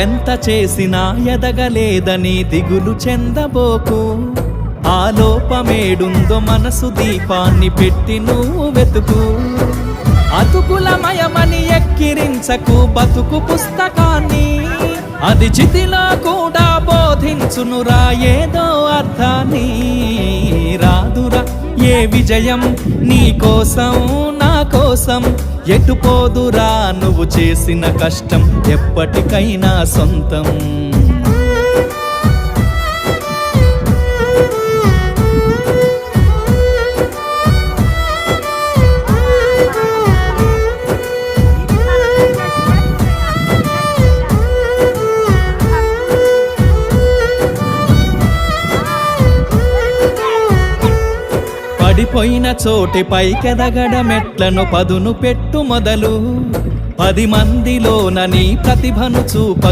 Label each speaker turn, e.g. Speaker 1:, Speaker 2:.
Speaker 1: ఎంత చేసినా ఎదగలేదని దిగులు చెందబోకు. ఆ లోపమేడుందో మనసు దీపాన్ని పెట్టి నువ్వు వెతుకు. అతుకులమయమని ఎక్కిరించకు బతుకు పుస్తకాన్ని, అది చితిలో కూడా బోధించునురా ఏదో అర్థాన్ని. రాదురా ఏ విజయం నీ కోసం నా కోసం, ఎటుపోదురా నువ్వు చేసిన కష్టం ఎప్పటికైనా సొంతం. పడిపోయిన చోటి పైకెదగడమెట్లను పదును పెట్టు మొదలు. 10 మందిలోన నీ ప్రతిభను చూప